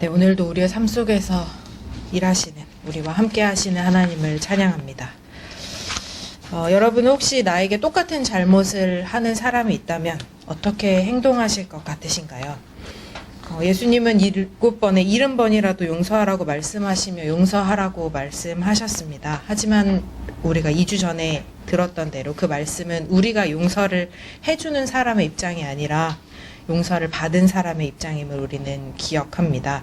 네, 오늘도 우리의 삶 속에서 일하시는, 우리와 함께 하시는 하나님을 찬양합니다. 여러분 혹시 나에게 똑같은 잘못을 하는 사람이 있다면 어떻게 행동하실 것 같으신가요? 예수님은 7번에 70번이라도 용서하라고 말씀하시며 용서하라고 말씀하셨습니다. 하지만 우리가 2주 전에 들었던 대로 그 말씀은 우리가 용서를 해주는 사람의 입장이 아니라 용서를 받은 사람의 입장임을 우리는 기억합니다.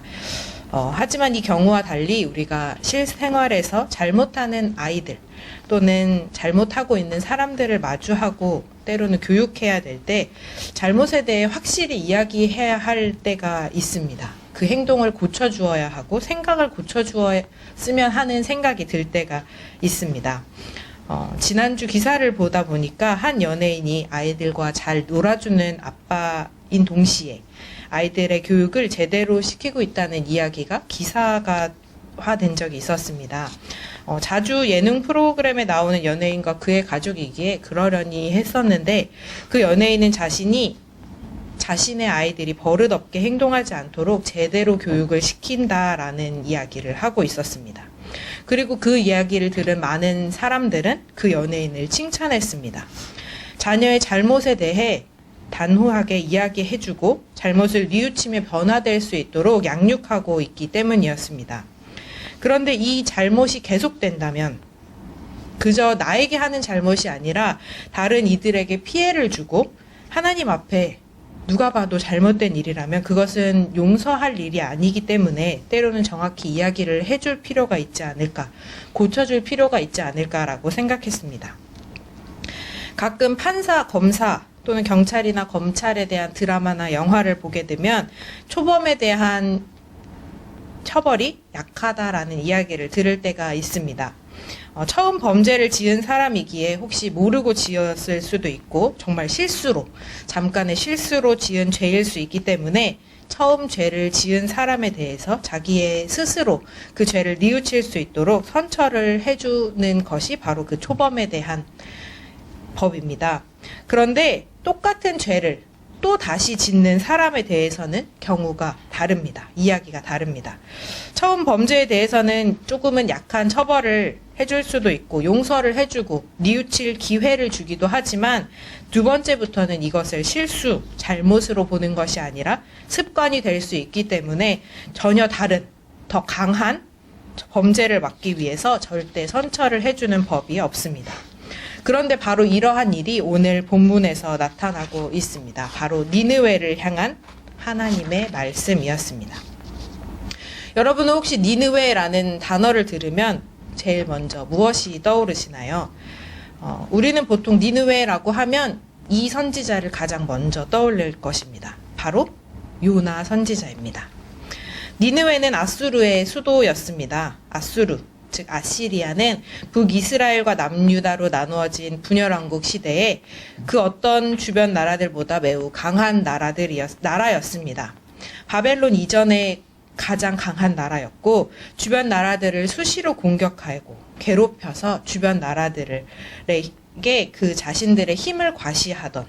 하지만 이 경우와 달리 우리가 실생활에서 잘못하는 아이들 또는 잘못하고 있는 사람들을 마주하고 때로는 교육해야 될 때 잘못에 대해 확실히 이야기해야 할 때가 있습니다. 그 행동을 고쳐주어야 하고 생각을 고쳐주었으면 하는 생각이 들 때가 있습니다. 지난주 기사를 보다 보니까 한 연예인이 아이들과 잘 놀아주는 아빠인 동시에 아이들의 교육을 제대로 시키고 있다는 이야기가 기사가 된 적이 있었습니다. 자주 예능 프로그램에 나오는 연예인과 그의 가족이기에 그러려니 했었는데 그 연예인은 자신의 아이들이 버릇없게 행동하지 않도록 제대로 교육을 시킨다라는 이야기를 하고 있었습니다. 그리고 그 이야기를 들은 많은 사람들은 그 연예인을 칭찬했습니다. 자녀의 잘못에 대해 단호하게 이야기해주고 잘못을 뉘우치며 변화될 수 있도록 양육하고 있기 때문이었습니다. 그런데 이 잘못이 계속된다면 그저 나에게 하는 잘못이 아니라 다른 이들에게 피해를 주고 하나님 앞에 누가 봐도 잘못된 일이라면 그것은 용서할 일이 아니기 때문에 때로는 정확히 이야기를 해줄 필요가 있지 않을까, 고쳐줄 필요가 있지 않을까라고 생각했습니다. 가끔 판사, 검사 또는 경찰이나 검찰에 대한 드라마나 영화를 보게 되면 초범에 대한 처벌이 약하다라는 이야기를 들을 때가 있습니다. 처음 범죄를 지은 사람이기에 혹시 모르고 지었을 수도 있고 정말 잠깐의 실수로 지은 죄일 수 있기 때문에 처음 죄를 지은 사람에 대해서 자기의 스스로 그 죄를 뉘우칠 수 있도록 선처를 해주는 것이 바로 그 초범에 대한 법입니다. 그런데 똑같은 죄를 또 다시 짓는 사람에 대해서는 경우가 다릅니다. 이야기가 다릅니다. 처음 범죄에 대해서는 조금은 약한 처벌을 해줄 수도 있고 용서를 해주고 뉘우칠 기회를 주기도 하지만 두 번째부터는 이것을 잘못으로 보는 것이 아니라 습관이 될 수 있기 때문에 전혀 다른 더 강한 범죄를 막기 위해서 절대 선처를 해주는 법이 없습니다. 그런데 바로 이러한 일이 오늘 본문에서 나타나고 있습니다. 바로 니느웨를 향한 하나님의 말씀이었습니다. 여러분은 혹시 니느웨라는 단어를 들으면 제일 먼저 무엇이 떠오르시나요? 우리는 보통 니느웨라고 하면 이 선지자를 가장 먼저 떠올릴 것입니다. 바로 요나 선지자입니다. 니느웨는 아수르의 수도였습니다. 아수르, 즉 아시리아는 북이스라엘과 남유다로 나누어진 분열왕국 시대에 그 어떤 주변 나라들보다 매우 강한 나라였습니다. 바벨론 이전에 가장 강한 나라였고 주변 나라들을 수시로 공격하고 괴롭혀서 주변 나라들에게 그 자신들의 힘을 과시하던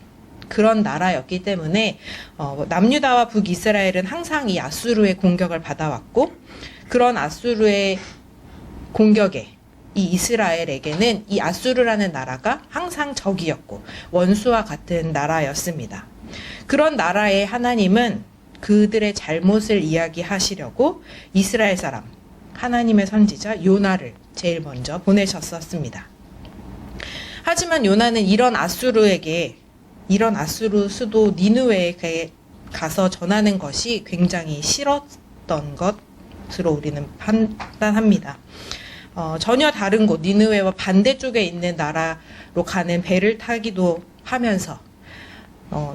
그런 나라였기 때문에 남유다와 북이스라엘은 항상 이 아수르의 공격을 받아왔고 그런 아수르의 공격에 이 이스라엘에게는 이 아수르라는 나라가 항상 적이었고 원수와 같은 나라였습니다. 그런 나라의 하나님은 그들의 잘못을 이야기하시려고 이스라엘 사람, 하나님의 선지자 요나를 제일 먼저 보내셨었습니다. 하지만 요나는 이런 아수르 수도 니느웨에 가서 전하는 것이 굉장히 싫었던 것으로 우리는 판단합니다. 전혀 다른 곳 니느웨와 반대쪽에 있는 나라로 가는 배를 타기도 하면서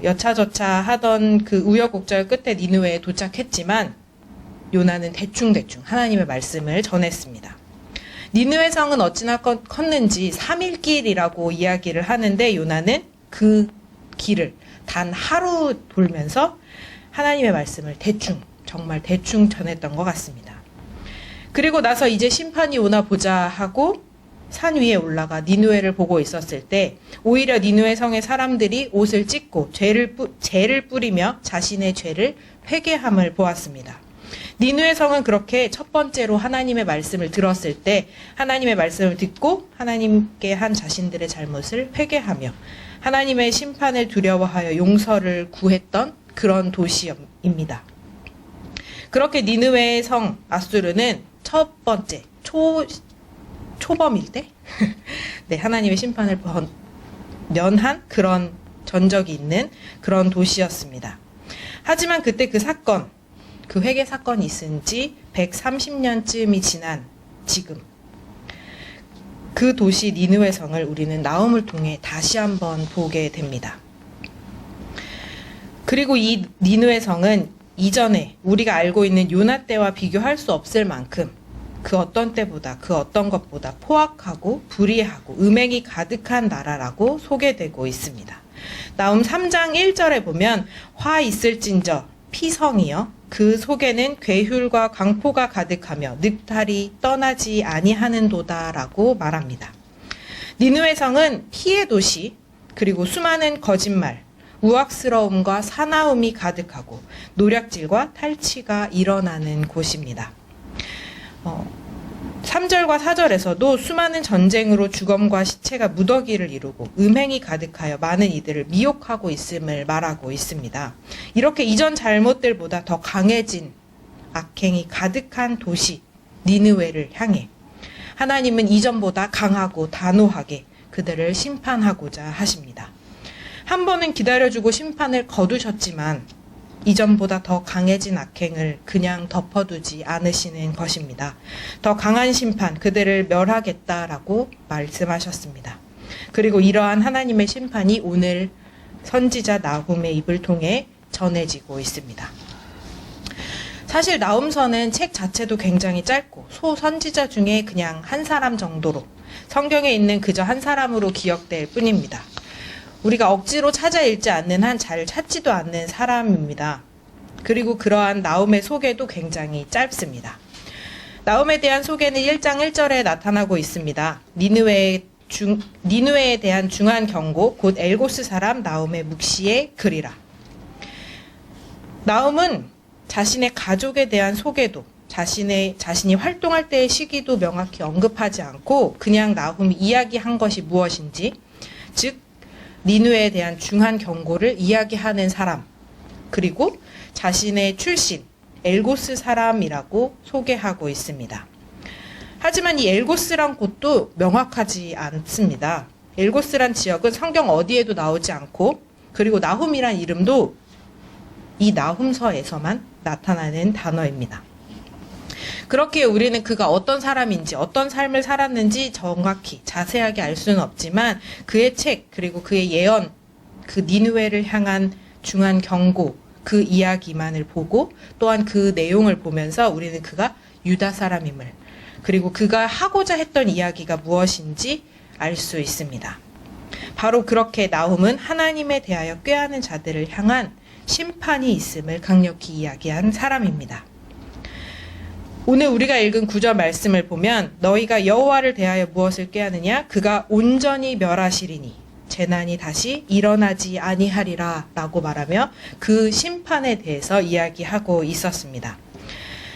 여차저차 하던 그 우여곡절 끝에 니느웨에 도착했지만 요나는 대충대충 하나님의 말씀을 전했습니다. 니느웨 성은 어찌나 컸는지 3일길이라고 이야기를 하는데 요나는 그 길을 단 하루 돌면서 하나님의 말씀을 정말 대충 전했던 것 같습니다. 그리고 나서 이제 심판이 오나 보자 하고 산 위에 올라가 니느웨를 보고 있었을 때 오히려 니느웨 성의 사람들이 옷을 찢고 죄를 뿌리며 자신의 죄를 회개함을 보았습니다. 니느웨 성은 그렇게 첫 번째로 하나님의 말씀을 들었을 때 하나님의 말씀을 듣고 하나님께 한 자신들의 잘못을 회개하며 하나님의 심판을 두려워하여 용서를 구했던 그런 도시입니다. 그렇게 니느웨의 성 아수르는 첫 번째 초범일 때 네, 하나님의 심판을 면한 그런 전적이 있는 그런 도시였습니다. 하지만 그때 그 회개 사건이 있은 지 130년쯤이 지난 지금 그 도시 니느웨 성을 우리는 나훔을 통해 다시 한번 보게 됩니다. 그리고 이 니느웨 성은 이전에 우리가 알고 있는 요나 때와 비교할 수 없을 만큼 그 어떤 때보다 그 어떤 것보다 포악하고 불의하고 음행이 가득한 나라라고 소개되고 있습니다. 나훔 3장 1절에 보면 화 있을진저 피성이여 그 속에는 괴휼과 강포가 가득하며 늑탈이 떠나지 아니하는도다라고 말합니다. 니느웨 성은 피의 도시 그리고 수많은 거짓말, 우악스러움과 사나움이 가득하고 노략질과 탈취가 일어나는 곳입니다. 3절과 4절에서도 수많은 전쟁으로 죽음과 시체가 무더기를 이루고 음행이 가득하여 많은 이들을 미혹하고 있음을 말하고 있습니다. 이렇게 이전 잘못들보다 더 강해진 악행이 가득한 도시 니느웨를 향해 하나님은 이전보다 강하고 단호하게 그들을 심판하고자 하십니다. 한 번은 기다려주고 심판을 거두셨지만 이전보다 더 강해진 악행을 그냥 덮어두지 않으시는 것입니다. 더 강한 심판, 그들을 멸하겠다라고 말씀하셨습니다. 그리고 이러한 하나님의 심판이 오늘 선지자 나훔의 입을 통해 전해지고 있습니다. 사실 나훔서는 책 자체도 굉장히 짧고 소선지자 중에 그냥 한 사람 정도로 성경에 있는 그저 한 사람으로 기억될 뿐입니다. 우리가 억지로 찾아 읽지 않는 한 잘 찾지도 않는 사람입니다. 그리고 그러한 나훔의 소개도 굉장히 짧습니다. 나훔에 대한 소개는 1장 1절에 나타나고 있습니다. 니느웨에 대한 중한 경고, 곧 엘고스 사람 나훔의 묵시의 글이라. 나훔은 자신의 가족에 대한 소개도 자신이 활동할 때의 시기도 명확히 언급하지 않고 그냥 나훔이 이야기한 것이 무엇인지, 즉 니느웨에 대한 중한 경고를 이야기하는 사람, 그리고 자신의 출신 엘고스 사람이라고 소개하고 있습니다. 하지만 이 엘고스란 곳도 명확하지 않습니다. 엘고스란 지역은 성경 어디에도 나오지 않고 그리고 나훔이란 이름도 이 나훔서에서만 나타나는 단어입니다. 그렇기에 우리는 그가 어떤 사람인지 어떤 삶을 살았는지 정확히 자세하게 알 수는 없지만 그의 책 그리고 그의 예언, 그 니느웨를 향한 중한 경고, 그 이야기만을 보고 또한 그 내용을 보면서 우리는 그가 유다 사람임을 그리고 그가 하고자 했던 이야기가 무엇인지 알 수 있습니다. 바로 그렇게 나훔은 하나님에 대하여 꾀하는 자들을 향한 심판이 있음을 강력히 이야기한 사람입니다. 오늘 우리가 읽은 9절 말씀을 보면 너희가 여호와를 대하여 무엇을 꾀하느냐? 그가 온전히 멸하시리니 재난이 다시 일어나지 아니하리라 라고 말하며 그 심판에 대해서 이야기하고 있었습니다.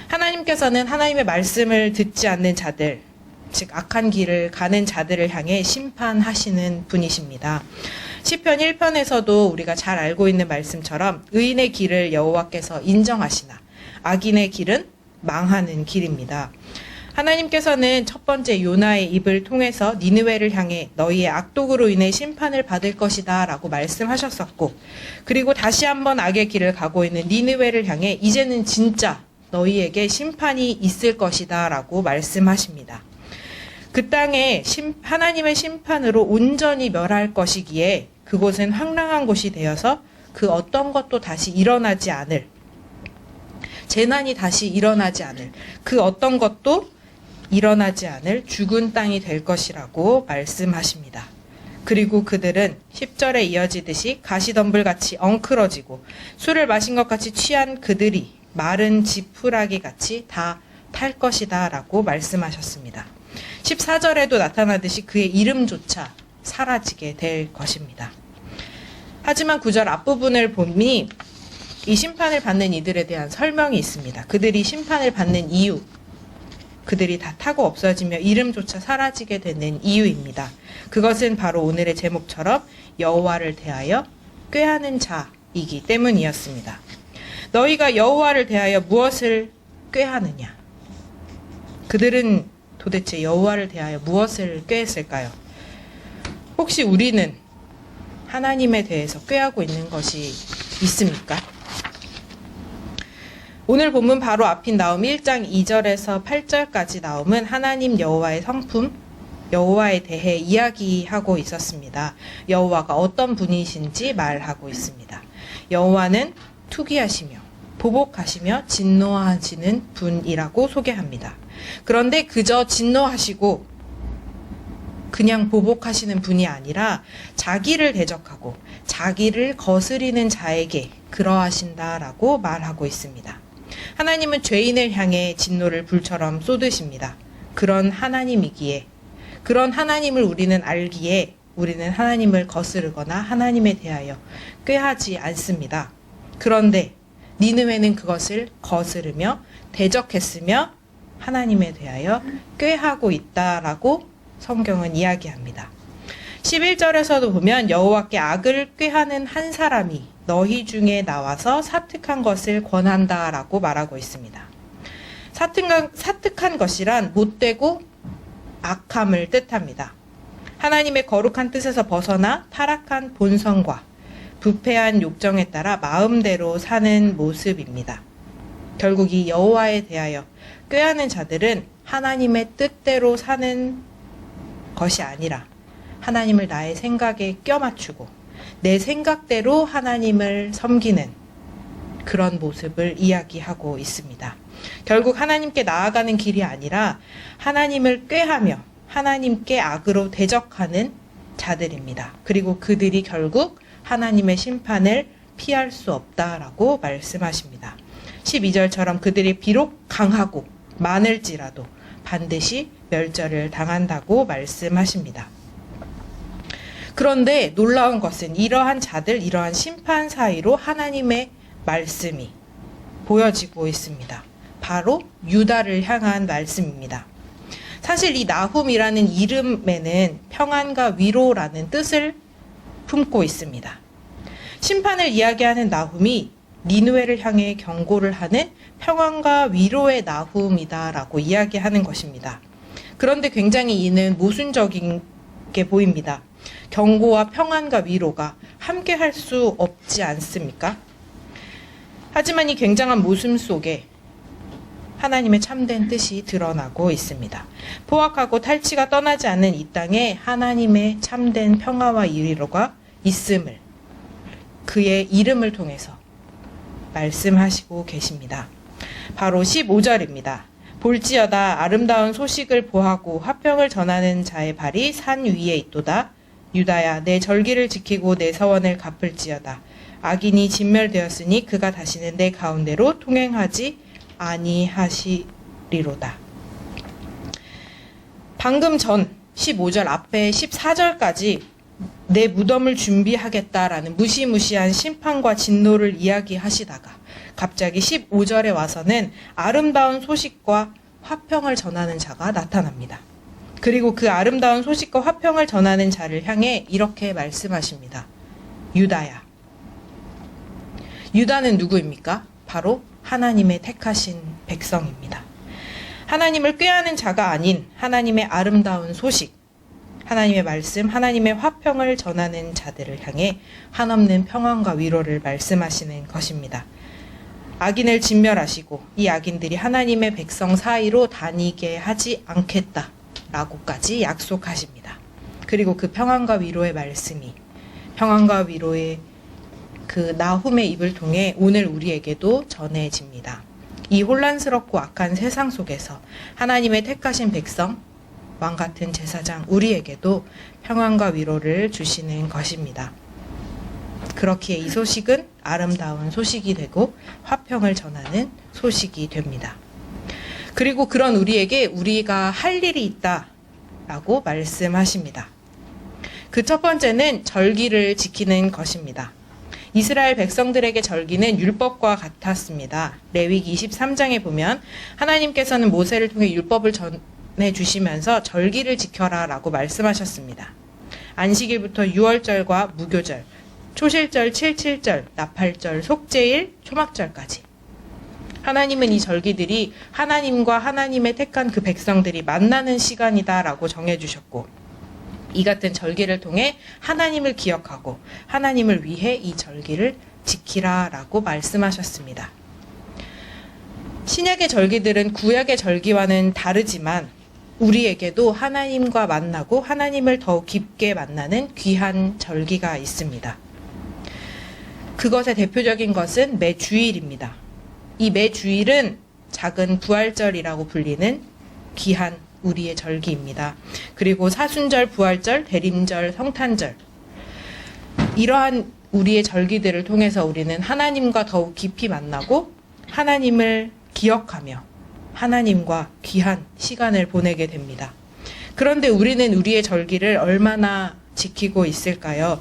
하나님께서는 하나님의 말씀을 듣지 않는 자들, 즉 악한 길을 가는 자들을 향해 심판하시는 분이십니다. 시편 1편에서도 우리가 잘 알고 있는 말씀처럼 의인의 길을 여호와께서 인정하시나 악인의 길은 망하는 길입니다. 하나님께서는 첫 번째 요나의 입을 통해서 니느웨를 향해 너희의 악독으로 인해 심판을 받을 것이다 라고 말씀하셨었고, 그리고 다시 한번 악의 길을 가고 있는 니느웨를 향해 이제는 진짜 너희에게 심판이 있을 것이다 라고 말씀하십니다. 그 땅에 하나님의 심판으로 온전히 멸할 것이기에 그곳은 황량한 곳이 되어서 그 어떤 것도 다시 일어나지 않을, 재난이 다시 일어나지 않을, 그 어떤 것도 일어나지 않을 죽은 땅이 될 것이라고 말씀하십니다. 그리고 그들은 10절에 이어지듯이 가시덤불같이 엉클어지고 술을 마신 것 같이 취한 그들이 마른 지푸라기 같이 다 탈 것이다 라고 말씀하셨습니다. 14절에도 나타나듯이 그의 이름조차 사라지게 될 것입니다. 하지만 9절 앞부분을 보니 이 심판을 받는 이들에 대한 설명이 있습니다. 그들이 심판을 받는 이유, 그들이 다 타고 없어지며 이름조차 사라지게 되는 이유입니다. 그것은 바로 오늘의 제목처럼 여호와를 대하여 꾀하는 자이기 때문이었습니다. 너희가 여호와를 대하여 무엇을 꾀하느냐? 그들은 도대체 여호와를 대하여 무엇을 꾀했을까요? 혹시 우리는 하나님에 대해서 꾀하고 있는 것이 있습니까? 오늘 본문 바로 앞인 나움 1장 2절에서 8절까지 나옴은 하나님 여호와의 성품, 여호와에 대해 이야기하고 있었습니다. 여호와가 어떤 분이신지 말하고 있습니다. 여호와는 투기하시며 보복하시며 진노하시는 분이라고 소개합니다. 그런데 그저 진노하시고 그냥 보복하시는 분이 아니라 자기를 대적하고 자기를 거스리는 자에게 그러하신다라고 말하고 있습니다. 하나님은 죄인을 향해 진노를 불처럼 쏟으십니다. 그런 하나님이기에, 그런 하나님을 우리는 알기에 우리는 하나님을 거스르거나 하나님에 대하여 꾀하지 않습니다. 그런데 니느웨는 그것을 거스르며 대적했으며 하나님에 대하여 꾀하고 있다라고 성경은 이야기합니다. 11절에서도 보면 여호와께 악을 꾀하는 한 사람이 너희 중에 나와서 사특한 것을 권한다라고 말하고 있습니다. 사특한 것이란 못되고 악함을 뜻합니다. 하나님의 거룩한 뜻에서 벗어나 타락한 본성과 부패한 욕정에 따라 마음대로 사는 모습입니다. 결국 이 여호와에 대하여 꾀하는 자들은 하나님의 뜻대로 사는 것이 아니라 하나님을 나의 생각에 껴맞추고 내 생각대로 하나님을 섬기는 그런 모습을 이야기하고 있습니다. 결국 하나님께 나아가는 길이 아니라 하나님을 꾀하며 하나님께 악으로 대적하는 자들입니다. 그리고 그들이 결국 하나님의 심판을 피할 수 없다라고 말씀하십니다. 12절처럼 그들이 비록 강하고 많을지라도 반드시 멸절을 당한다고 말씀하십니다. 그런데 놀라운 것은 이러한 자들, 이러한 심판 사이로 하나님의 말씀이 보여지고 있습니다. 바로 유다를 향한 말씀입니다. 사실 이 나훔이라는 이름에는 평안과 위로라는 뜻을 품고 있습니다. 심판을 이야기하는 나훔이 니느웨를 향해 경고를 하는 평안과 위로의 나훔이다라고 이야기하는 것입니다. 그런데 굉장히 이는 모순적인 게 보입니다. 경고와 평안과 위로가 함께 할 수 없지 않습니까? 하지만 이 굉장한 모순 속에 하나님의 참된 뜻이 드러나고 있습니다. 포악하고 탈취가 떠나지 않는 이 땅에 하나님의 참된 평화와 위로가 있음을 그의 이름을 통해서 말씀하시고 계십니다. 바로 15절입니다. 볼지어다 아름다운 소식을 보하고 화평을 전하는 자의 발이 산 위에 있도다. 유다야 내 절기를 지키고 내 서원을 갚을지어다. 악인이 진멸되었으니 그가 다시는 내 가운데로 통행하지 아니하시리로다. 방금 전 15절 앞에 14절까지 내 무덤을 준비하겠다라는 무시무시한 심판과 진노를 이야기하시다가 갑자기 15절에 와서는 아름다운 소식과 화평을 전하는 자가 나타납니다. 그리고 그 아름다운 소식과 화평을 전하는 자를 향해 이렇게 말씀하십니다. 유다야. 유다는 누구입니까? 바로 하나님의 택하신 백성입니다. 하나님을 꾀하는 자가 아닌 하나님의 아름다운 소식, 하나님의 말씀, 하나님의 화평을 전하는 자들을 향해 한없는 평안과 위로를 말씀하시는 것입니다. 악인을 진멸하시고 이 악인들이 하나님의 백성 사이로 다니게 하지 않겠다라고까지 약속하십니다. 그리고 그 평안과 위로의 말씀이 평안과 위로의 그 나훔의 입을 통해 오늘 우리에게도 전해집니다. 이 혼란스럽고 악한 세상 속에서 하나님의 택하신 백성, 왕같은 제사장 우리에게도 평안과 위로를 주시는 것입니다. 그렇기에 이 소식은 아름다운 소식이 되고 화평을 전하는 소식이 됩니다. 그리고 그런 우리에게 우리가 할 일이 있다라고 말씀하십니다. 그 첫 번째는 절기를 지키는 것입니다. 이스라엘 백성들에게 절기는 율법과 같았습니다. 레위기 23장에 보면 하나님께서는 모세를 통해 율법을 전해주시면서 절기를 지켜라 라고 말씀하셨습니다. 안식일부터 유월절과 무교절, 초실절, 칠칠절, 나팔절, 속죄일, 초막절까지. 하나님은 이 절기들이 하나님과 하나님의 택한 그 백성들이 만나는 시간이다라고 정해주셨고, 이 같은 절기를 통해 하나님을 기억하고 하나님을 위해 이 절기를 지키라라고 말씀하셨습니다. 신약의 절기들은 구약의 절기와는 다르지만 우리에게도 하나님과 만나고 하나님을 더욱 깊게 만나는 귀한 절기가 있습니다. 그것의 대표적인 것은 매주일입니다. 이 매주일은 작은 부활절이라고 불리는 귀한 우리의 절기입니다. 그리고 사순절, 부활절, 대림절, 성탄절, 이러한 우리의 절기들을 통해서 우리는 하나님과 더욱 깊이 만나고 하나님을 기억하며 하나님과 귀한 시간을 보내게 됩니다. 그런데 우리는 우리의 절기를 얼마나 지키고 있을까요?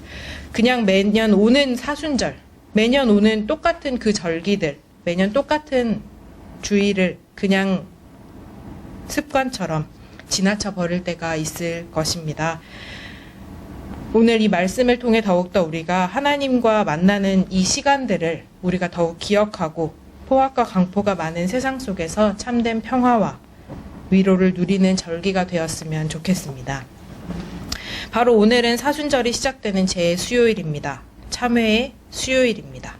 그냥 매년 오는 사순절, 매년 오는 똑같은 그 절기들, 매년 똑같은 주일을 그냥 습관처럼 지나쳐 버릴 때가 있을 것입니다. 오늘 이 말씀을 통해 더욱더 우리가 하나님과 만나는 이 시간들을 우리가 더욱 기억하고 포악과 강포가 많은 세상 속에서 참된 평화와 위로를 누리는 절기가 되었으면 좋겠습니다. 바로 오늘은 사순절이 시작되는 제 수요일입니다. 참회의 수요일입니다.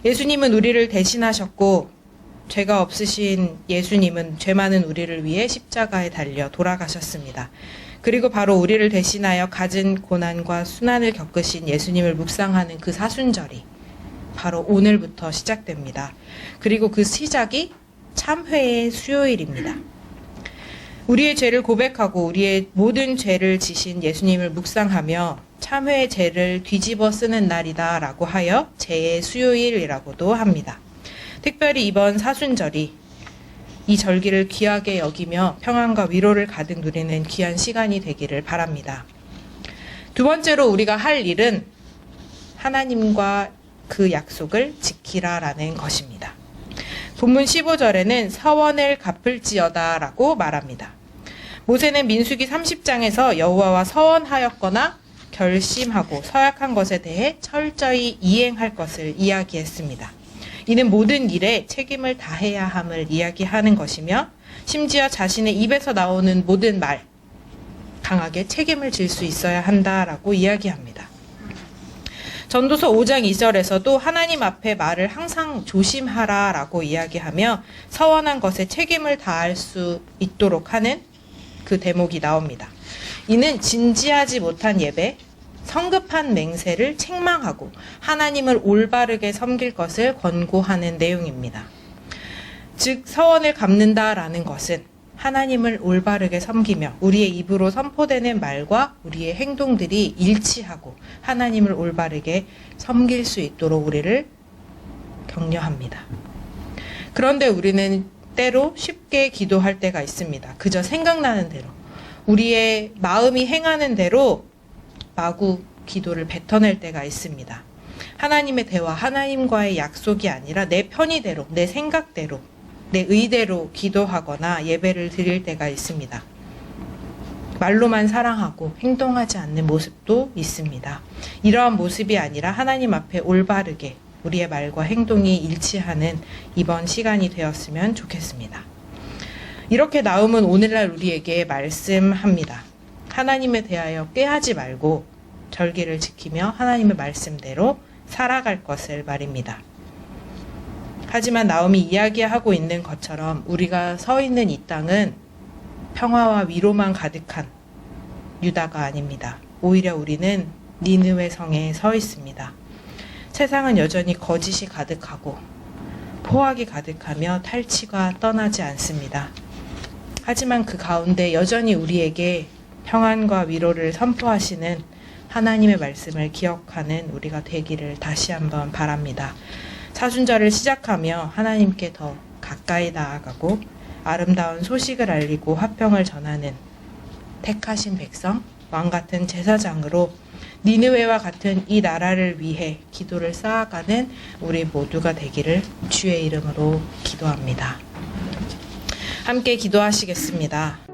예수님은 우리를 대신하셨고 죄가 없으신 예수님은 죄 많은 우리를 위해 십자가에 달려 돌아가셨습니다. 그리고 바로 우리를 대신하여 갖은 고난과 순환을 겪으신 예수님을 묵상하는 그 사순절이 바로 오늘부터 시작됩니다. 그리고 그 시작이 참회의 수요일입니다. 우리의 죄를 고백하고 우리의 모든 죄를 지신 예수님을 묵상하며 참회의 죄를 뒤집어 쓰는 날이다 라고 하여 죄의 수요일이라고도 합니다. 특별히 이번 사순절이 이 절기를 귀하게 여기며 평안과 위로를 가득 누리는 귀한 시간이 되기를 바랍니다. 두 번째로 우리가 할 일은 하나님과 그 약속을 지키라라는 것입니다. 본문 15절에는 서원을 갚을지어다 라고 말합니다. 모세는 민수기 30장에서 여호와와 서원하였거나 결심하고 서약한 것에 대해 철저히 이행할 것을 이야기했습니다. 이는 모든 일에 책임을 다해야 함을 이야기하는 것이며 심지어 자신의 입에서 나오는 모든 말, 강하게 책임을 질 수 있어야 한다라고 이야기합니다. 전도서 5장 2절에서도 하나님 앞에 말을 항상 조심하라라고 이야기하며 서원한 것에 책임을 다할 수 있도록 하는 그 대목이 나옵니다. 이는 진지하지 못한 예배, 성급한 맹세를 책망하고 하나님을 올바르게 섬길 것을 권고하는 내용입니다. 즉 서원을 갚는다라는 것은 하나님을 올바르게 섬기며 우리의 입으로 선포되는 말과 우리의 행동들이 일치하고 하나님을 올바르게 섬길 수 있도록 우리를 격려합니다. 그런데 우리는 때로 쉽게 기도할 때가 있습니다. 그저 생각나는 대로, 우리의 마음이 행하는 대로 마구 기도를 뱉어낼 때가 있습니다. 하나님의 대화, 하나님과의 약속이 아니라 내 편의대로, 내 생각대로, 내 의대로 기도하거나 예배를 드릴 때가 있습니다. 말로만 사랑하고 행동하지 않는 모습도 있습니다. 이러한 모습이 아니라 하나님 앞에 올바르게 우리의 말과 행동이 일치하는 이번 시간이 되었으면 좋겠습니다. 이렇게 나음은 오늘날 우리에게 말씀합니다. 하나님에 대하여 꾀하지 말고 절기를 지키며 하나님의 말씀대로 살아갈 것을 말입니다. 하지만 나음이 이야기하고 있는 것처럼 우리가 서 있는 이 땅은 평화와 위로만 가득한 유다가 아닙니다. 오히려 우리는 니느웨 성에 서 있습니다. 세상은 여전히 거짓이 가득하고 포악이 가득하며 탈취가 떠나지 않습니다. 하지만 그 가운데 여전히 우리에게 평안과 위로를 선포하시는 하나님의 말씀을 기억하는 우리가 되기를 다시 한번 바랍니다. 사순절을 시작하며 하나님께 더 가까이 나아가고 아름다운 소식을 알리고 화평을 전하는 택하신 백성, 왕같은 제사장으로 니느웨와 같은 이 나라를 위해 기도를 쌓아가는 우리 모두가 되기를 주의 이름으로 기도합니다. 함께 기도하시겠습니다.